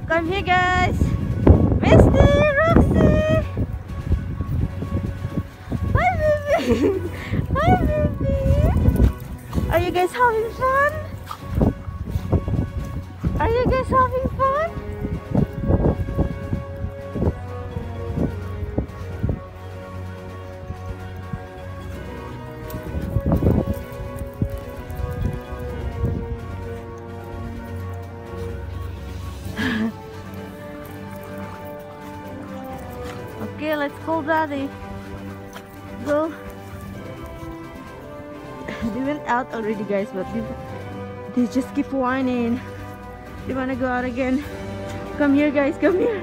Come here, guys. Misty, Roxy. Hi, baby. Hi, baby. Are you guys having fun? Are you guys having fun? Okay, let's call Daddy. Go. They went out already, guys, but they just keep whining. They wanna go out again. Come here, guys. Come here.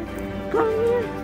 Come here.